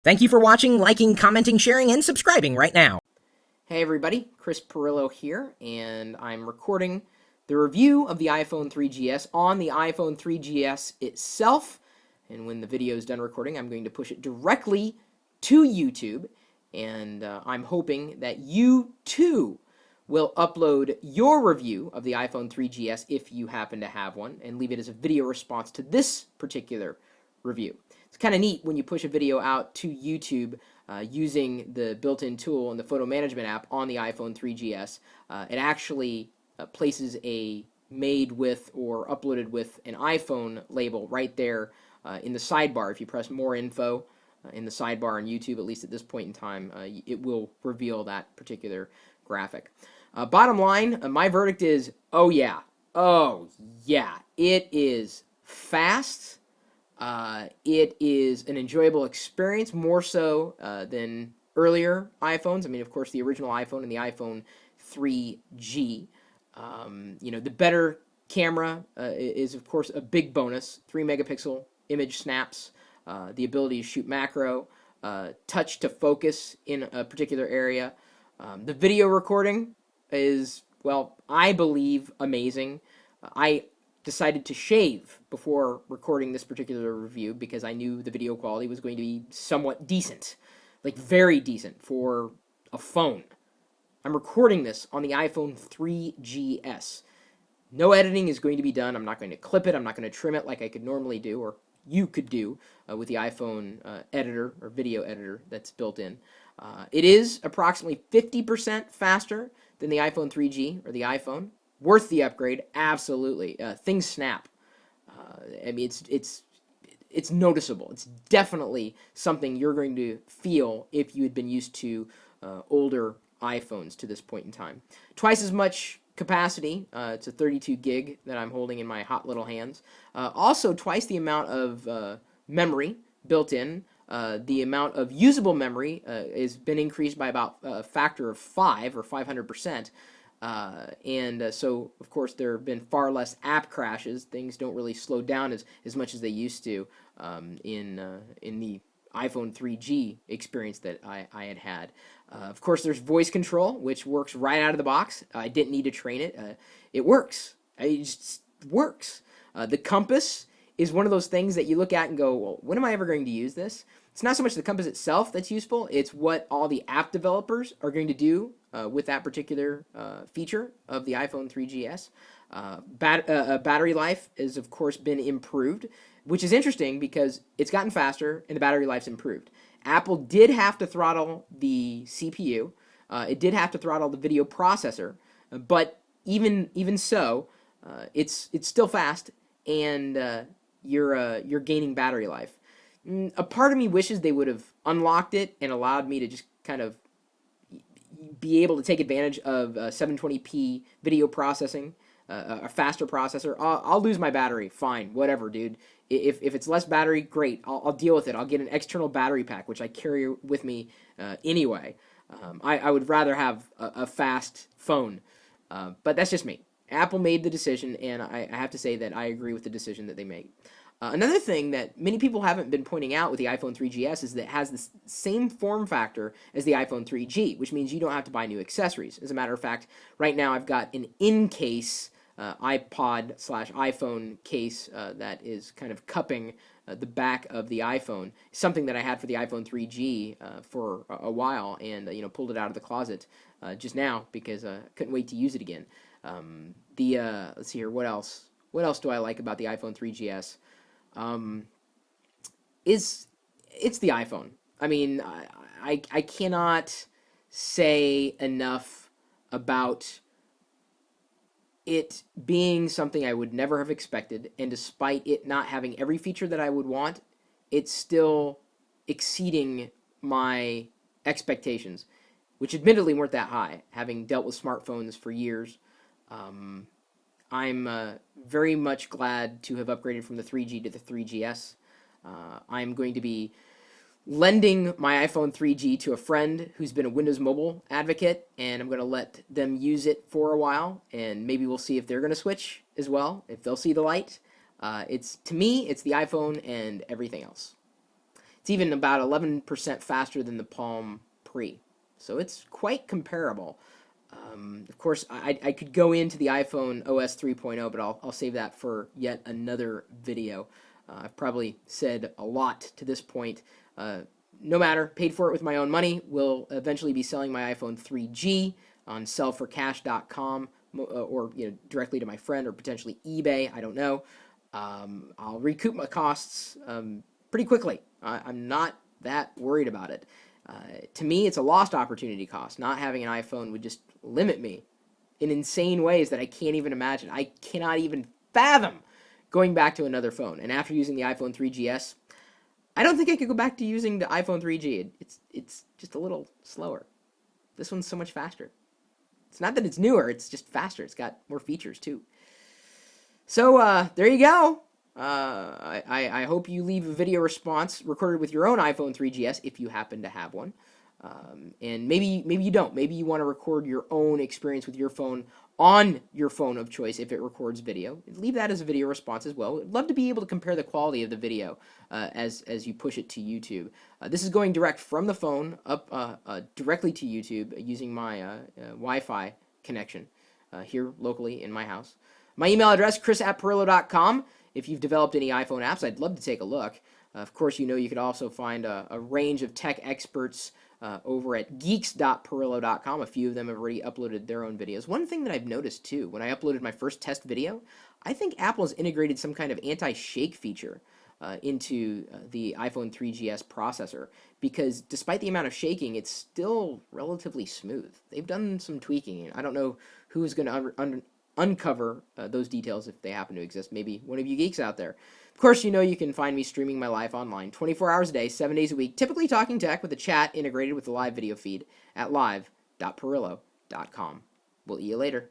Thank you for watching, liking, commenting, sharing, and subscribing right now. Hey everybody, Chris Pirillo here, and I'm recording the review of the iPhone 3GS on the iPhone 3GS itself. And when the video is done recording, I'm going to push it directly to YouTube, and I'm hoping that you too will upload your review of the iPhone 3GS if you happen to have one, and leave it as a video response to this particular review. It's kind of neat when you push a video out to YouTube using the built-in tool in the photo management app on the iPhone 3GS. It actually places a made with or uploaded with an iPhone label right there in the sidebar. If you press more info in the sidebar on YouTube, at least at this point in time, it will reveal that particular graphic. Bottom line, my verdict is, oh yeah, it is fast. It is an enjoyable experience, more so than earlier iPhones. I mean, of course, the original iPhone and the iPhone 3G. The better camera is, of course, a big bonus. 3-megapixel image snaps, the ability to shoot macro, touch to focus in a particular area. The video recording is, well, I believe amazing. I decided to shave before recording this particular review because I knew the video quality was going to be somewhat decent, like very decent for a phone. I'm recording this on the iPhone 3GS. No editing is going to be done. I'm not going to clip it. I'm not going to trim it like I could normally do, or you could do with the iPhone editor or video editor that's built in. It is approximately 50% faster than the iPhone 3G or the iPhone. Worth the upgrade, absolutely. Things snap. I mean, it's noticeable. It's definitely something you're going to feel if you had been used to older iPhones to this point in time. Twice as much capacity. It's a 32 gig that I'm holding in my hot little hands. Also, twice the amount of memory built in. The amount of usable memory has been increased by about a factor of 5 or 500%. So, of course, there have been far less app crashes. Things don't really slow down as much as they used to in the iPhone 3G experience that I had had. Of course, there's voice control, which works right out of the box. I didn't need to train it. It works. It just works. The compass is one of those things that you look at and go, well, when am I ever going to use this? It's not so much the compass itself that's useful, it's what all the app developers are going to do with that particular feature of the iPhone 3GS. Battery life has, of course, been improved, which is interesting because it's gotten faster and the battery life's improved. Apple did have to throttle the CPU. It did have to throttle the video processor, but even so, it's still fast, and you're gaining battery life. A part of me wishes they would have unlocked it and allowed me to just kind of be able to take advantage of 720p video processing, a faster processor. I'll lose my battery, fine, whatever, dude. If it's less battery, great. I'll deal with it. I'll get an external battery pack, which I carry with me anyway. I would rather have a fast phone, but that's just me. Apple made the decision, and I have to say that I agree with the decision that they made. Another thing that many people haven't been pointing out with the iPhone 3GS is that it has the same form factor as the iPhone 3G, which means you don't have to buy new accessories. As a matter of fact, right now I've got an in-case iPod/iPhone case that is kind of cupping the back of the iPhone, something that I had for the iPhone 3G for a while, and pulled it out of the closet just now because I couldn't wait to use it again. Let's see here, what else? What else do I like about the iPhone 3GS? It's the iPhone. I mean, I cannot say enough about it being something I would never have expected, and despite it not having every feature that I would want, it's still exceeding my expectations, which admittedly weren't that high, having dealt with smartphones for years. I'm very much glad to have upgraded from the 3G to the 3GS. I'm going to be lending my iPhone 3G to a friend who's been a Windows Mobile advocate, and I'm going to let them use it for a while, and maybe we'll see if they're going to switch as well, if they'll see the light. To me, it's the iPhone and everything else. It's It's even about 11% faster than the Palm Pre. So it's quite comparable. Of course, I could go into the iPhone OS 3.0, but I'll save that for yet another video. I've probably said a lot to this point. No matter, paid for it with my own money. Will eventually be selling my iPhone 3G on sellforcash.com or directly to my friend or potentially eBay. I don't know. I'll recoup my costs pretty quickly. I'm not that worried about it. To me, it's a lost opportunity cost. Not having an iPhone would just limit me in insane ways that I can't even imagine. I cannot even fathom going back to another phone. And after using the iPhone 3GS, I don't think I could go back to using the iPhone 3G. It's just a little slower. This one's so much faster. It's not that it's newer, it's just faster. It's got more features too. So there you go. I hope you leave a video response recorded with your own iPhone 3GS if you happen to have one. And maybe you don't. Maybe you want to record your own experience with your phone on your phone of choice if it records video. Leave that as a video response as well. I'd love to be able to compare the quality of the video as you push it to YouTube. This is going direct from the phone up directly to YouTube using my Wi-Fi connection here locally in my house. My email address, chris@pirillo.com. If you've developed any iPhone apps, I'd love to take a look. Of course, you can also find a range of tech experts over at geeks.pirillo.com. A few of them have already uploaded their own videos. One thing that I've noticed too, when I uploaded my first test video, I think Apple has integrated some kind of anti-shake feature into the iPhone 3GS processor, because despite the amount of shaking, it's still relatively smooth. They've done some tweaking. I don't know who's going to uncover those details if they happen to exist. Maybe one of you geeks out there. Of course, you can find me streaming my life online 24 hours a day, 7 days a week, typically talking tech with a chat integrated with the live video feed at live.pirillo.com. We'll see you later.